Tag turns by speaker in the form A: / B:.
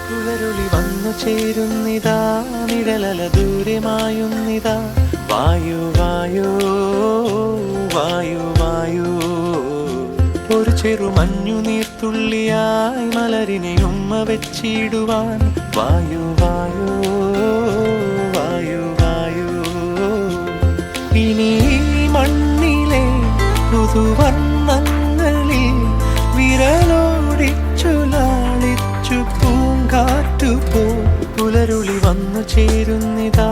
A: പുലരുളി വന്നു ചേരുന്നിതാ, നിഴലല ദൂരെ മായുന്നിതാ. വായു വായു വായു വായു, ഒരു ചെറു മഞ്ഞു നീർത്തുള്ളിയായി മലരിനെ ഉമ്മ വെച്ചിടുവാൻ. വായു വായു വായു വായു, ഇനി മണ്ണിലെ പുതുവർണ്ണങ്ങളിൽ വിരലോടിച്ചു ലാളിച്ചു പൂങ്കാറ്റുപോ. പുലരുളി വന്നു ചേരുന്നിതാ,